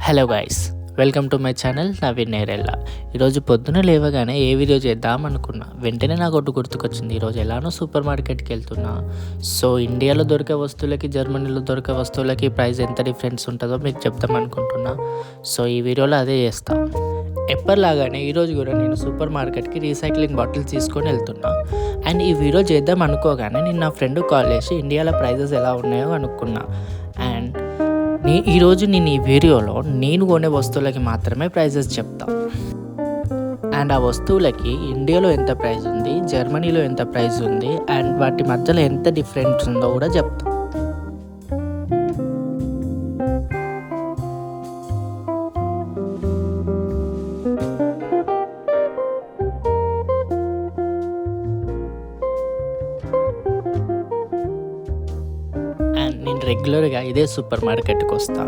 Hello guys, welcome to my channel Naveen Nerella. ఈరోజు పొద్దున లేవగానే ఏ వీడియో చేద్దాం అనుకున్నా. వెంటనే నాకు ఒకటి గుర్తుకొచ్చింది. ఈరోజు ఎలానో సూపర్ మార్కెట్కి వెళ్తున్నా. సో ఇండియాలో దొరికే వస్తువులకి, జర్మనీలో దొరికే వస్తువులకి ప్రైస్ ఎంత డిఫరెన్స్ ఉంటుందో మీకు చెప్దాం అనుకుంటున్నా. సో ఈ వీడియోలో అదే చేస్తా. ఎప్పటిలాగానే ఈరోజు కూడా నేను సూపర్ మార్కెట్కి రీసైక్లింగ్ బాటిల్స్ తీసుకొని వెళ్తున్నా. అండ్ ఈ వీడియో చేద్దాం అనుకోగానే నేను నా ఫ్రెండ్ కాల్ చేసి ఇండియాలో ప్రైజెస్ ఎలా ఉన్నాయో అనుకున్నా. అండ్ ఈరోజు నేను ఈ వీడియోలో నేను కొనే వస్తువులకి మాత్రమే ప్రైజెస్ చెప్తా. అండ్ ఆ వస్తువులకి ఇండియాలో ఎంత ప్రైస్ ఉంది, జర్మనీలో ఎంత ప్రైస్ ఉంది, అండ్ వాటి మధ్యలో ఎంత డిఫరెన్స్ ఉందో కూడా చెప్తా. అండ్ నేను రెగ్యులర్గా ఇదే సూపర్ మార్కెట్కి వస్తా.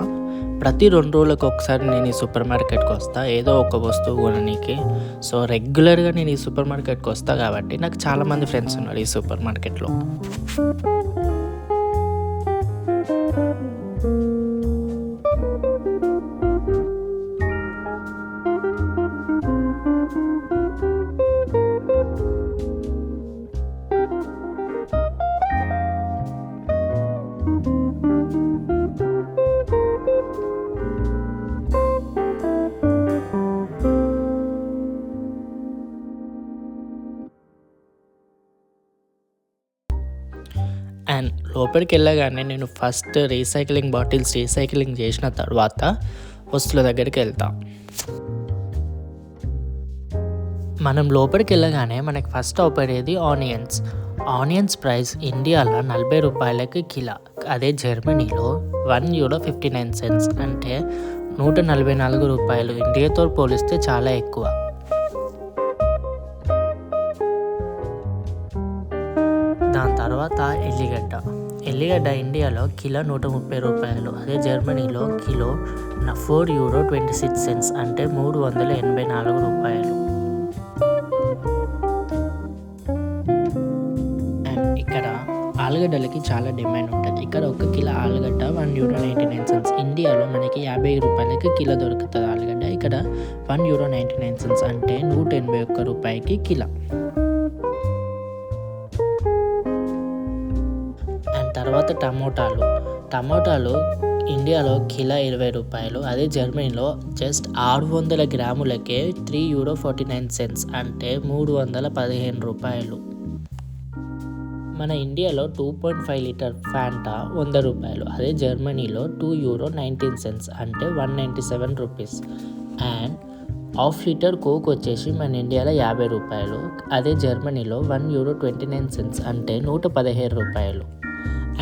ప్రతి 2 రోజులకు ఒకసారి నేను ఈ సూపర్ మార్కెట్కి వస్తా ఏదో ఒక వస్తువు కొనడానికి. సో రెగ్యులర్గా నేను ఈ సూపర్ మార్కెట్కి వస్తా కాబట్టి నాకు చాలామంది ఫ్రెండ్స్ ఉన్నారు ఈ సూపర్ మార్కెట్లో. అండ్ లోపలికి వెళ్ళగానే నేను ఫస్ట్ రీసైక్లింగ్ బాటిల్స్ రీసైక్లింగ్ చేసిన తర్వాత వస్తువుల దగ్గరికి వెళ్తాం. మనం లోపలికి వెళ్ళగానే మనకి ఫస్ట్ అవుపడేది ఆనియన్స్ ప్రైస్ ఇండియాలో 40 రూపాయలకి కిలో. అదే జర్మనీలో €1.59 అంటే 144 రూపాయలు. ఇండియాతో పోలిస్తే చాలా ఎక్కువ. దాని తర్వాత ఎల్లిగడ్డ ఇండియాలో కిలో 130 రూపాయలు. అదే జర్మనీలో కిలో €4.26 అంటే 384 రూపాయలు. అండ్ ఇక్కడ ఆలుగడ్డలకి చాలా డిమాండ్ ఉంటుంది. ఇక్కడ 1 కిలో ఆలుగడ్డ €1.99. ఇండియాలో మనకి 50 రూపాయలకి కిలో దొరుకుతుంది ఆలుగడ్డ. ఇక్కడ €1.99 అంటే 181 రూపాయలకి కిలో. తర్వాత టమోటాలు ఇండియాలో కిలో 20 రూపాయలు. అదే జర్మనీలో జస్ట్ 600 గ్రాములకే €3.49 అంటే 315 రూపాయలు. మన ఇండియాలో 2.5 లీటర్ ఫ్యాంటా 100 రూపాయలు. అదే జర్మనీలో €2.19 అంటే 197 rupees. And half litre coke వచ్చేసి మన ఇండియాలో 50 రూపాయలు. అదే జర్మనీలో €1.29 అంటే 117 రూపాయలు.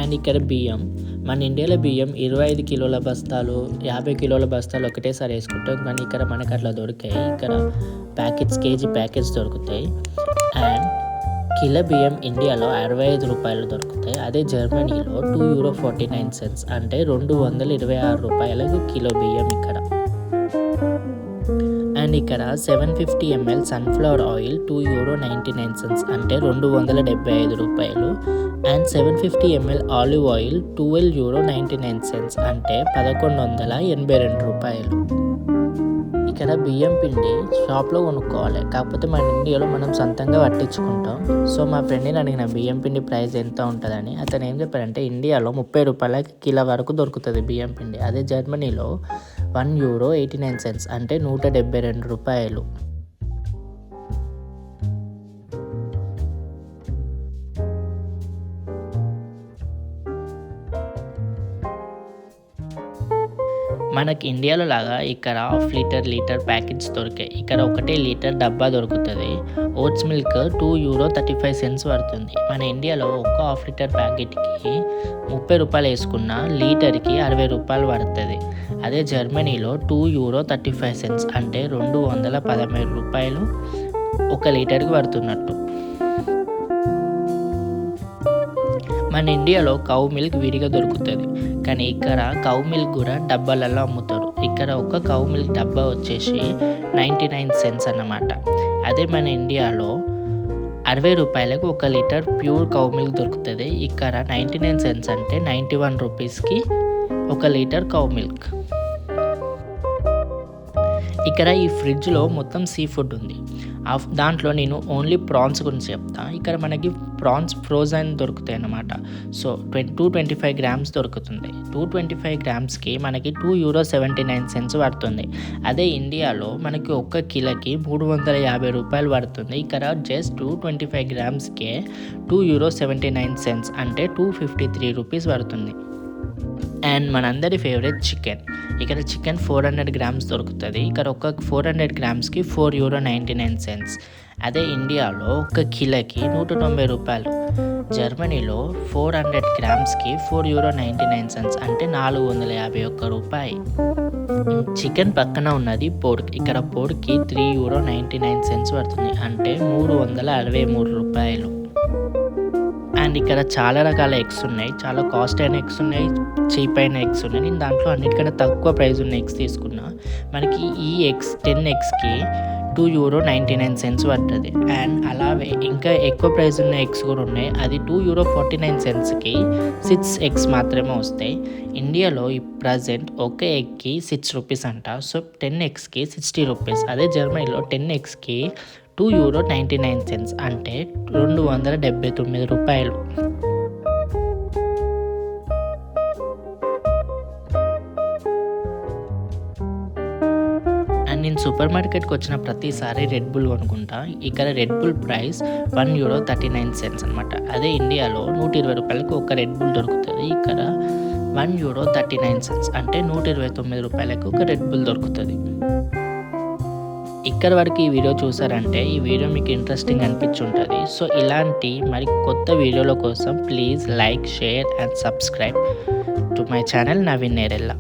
అండ్ ఇక్కడ బియ్యం, మన ఇండియాలో బియ్యం 25 కిలోల బస్తాలు 50 కిలోల బస్తాలు ఒకటేసారి వేసుకుంటాం. కానీ ఇక్కడ మనకు అట్లా దొరికాయి. ఇక్కడ కేజీ ప్యాకెట్స్ దొరుకుతాయి. అండ్ కిలో బియ్యం ఇండియాలో 65 రూపాయలు దొరుకుతాయి. అదే జర్మనీలో €2.49 అంటే 226 రూపాయలకు కిలో బియ్యం ఇక్కడ. అండ్ ఇక్కడ 750 ml సన్ఫ్లవర్ ఆయిల్ €2.99 అంటే 275 రూపాయలు. అండ్ 750 ml ఆలివ్ ఆయిల్ €12.99 అంటే 1182 రూపాయలు. ఇక్కడ బియ్యం పిండి షాప్లో కొనుక్కోవాలి. కాకపోతే మన ఇండియాలో మనం సొంతంగా పట్టించుకుంటాం. సో మా ఫ్రెండ్ని అడిగిన బియ్యం పిండి ప్రైస్ ఎంత ఉంటుందని. అతను ఏం చెప్పారంటే ఇండియాలో 30 రూపాయలకి కిలో వరకు దొరుకుతుంది బియ్యం పిండి. అదే జర్మనీలో €1.89 అంటే 172 రూపాయలు. మనకి ఇండియాలో లాగా ఇక్కడ హాఫ్ లీటర్ ప్యాకెట్స్ దొరికాయి. ఇక్కడ 1 లీటర్ డబ్బా దొరుకుతుంది. ఓట్స్ మిల్క్ €2.35 పడుతుంది. మన ఇండియాలో ఒక హాఫ్ లీటర్ ప్యాకెట్కి 30 రూపాయలు వేసుకున్న లీటర్కి 60 రూపాయలు పడుతుంది. అదే జర్మనీలో €2.35 అంటే 217 రూపాయలు 1 లీటర్కి పడుతున్నట్టు. మన ఇండియాలో కౌ మిల్క్ విడిగా దొరుకుతుంది. కానీ ఇక్కడ కౌ మిల్క్ కూడా డబ్బాలలో అమ్ముతారు. ఇక్కడ ఒక కౌ మిల్క్ డబ్బా వచ్చేసి 99 సెంట్స్ అన్నమాట. అదే మన ఇండియాలో 60 రూపాయలకు 1 లీటర్ ప్యూర్ కౌ మిల్క్ దొరుకుతుంది. ఇక్కడ 99 సెంట్స్ అంటే 91 రూపీస్కి 1 లీటర్ కౌ మిల్క్. ఇక్కడ ఈ ఫ్రిడ్జ్లో మొత్తం సీ ఫుడ్ ఉంది. దాంట్లో నేను ఓన్లీ ప్రాన్స్ గురించి చెప్తా. ఇక్కడ మనకి ప్రాన్స్ ఫ్రోజన్ దొరుకుతాయి అన్నమాట. సో 225 గ్రామ్స్ దొరుకుతుంది. 225 గ్రామ్స్కి మనకి €2.79 పడుతుంది. అదే ఇండియాలో మనకి ఒక్క కిలోకి ₹350 పడుతుంది. ఇక్కడ జస్ట్ 225 గ్రామ్స్కే €2.79 అంటే ₹253 పడుతుంది. అండ్ మనందరి ఫేవరెట్ చికెన్. ఇక్కడ చికెన్ 400 గ్రామ్స్ దొరుకుతుంది. ఇక్కడ ఒక 400 గ్రామ్స్కి €4.99. అదే ఇండియాలో ఒక కిలోకి ₹190. జర్మనీలో 400 గ్రామ్స్కి €4.99 అంటే ₹451. చికెన్ పక్కన ఉన్నది పోర్క్. ఇక్కడ పోర్క్కి €3.99 పడుతుంది అంటే ₹363. అండ్ ఇక్కడ చాలా రకాల ఎగ్స్ ఉన్నాయి. చాలా కాస్ట్ అయిన ఎగ్స్ ఉన్నాయి, చీప్ అయిన ఎగ్స్ ఉన్నాయి. నేను దాంట్లో అన్నిటికన్నా తక్కువ ప్రైస్ ఉన్న ఎగ్స్ తీసుకున్నా. మనకి ఈ ఎగ్స్ 10 ఎగ్స్కి €2.99 పడుతుంది. అండ్ అలాగే ఇంకా ఎక్కువ ప్రైస్ ఉన్న ఎగ్స్ కూడా ఉన్నాయి. అది €2.49కి 6 ఎగ్స్ మాత్రమే వస్తాయి. ఇండియాలో ఈ ప్రజెంట్ ఒక ఎగ్కి ₹6 అంట. సో 10 ఎగ్స్కి ₹60. అదే జర్మనీలో 10 ఎగ్స్కి €2.99 అంటే ₹279. అండ్ నేను సూపర్ మార్కెట్కి వచ్చిన ప్రతిసారి రెడ్ బుల్ కొనుక్కుంటా. ఇక్కడ రెడ్ బుల్ ప్రైస్ €1.39 అనమాట. అదే ఇండియాలో ₹120 ఒక రెడ్ బుల్ దొరుకుతుంది. ఇక్కడ €1.39 అంటే ₹129 ఒక రెడ్ బుల్ దొరుకుతుంది. ఇక్కడ వరకు ఈ వీడియో చూసారంటే ఈ వీడియో మీకు ఇంట్రెస్టింగ్ అనిపించుంటుంది. సో ఇలాంటి మరి కొత్త వీడియోల కోసం please like, share and subscribe to my channel Naveen Nerella.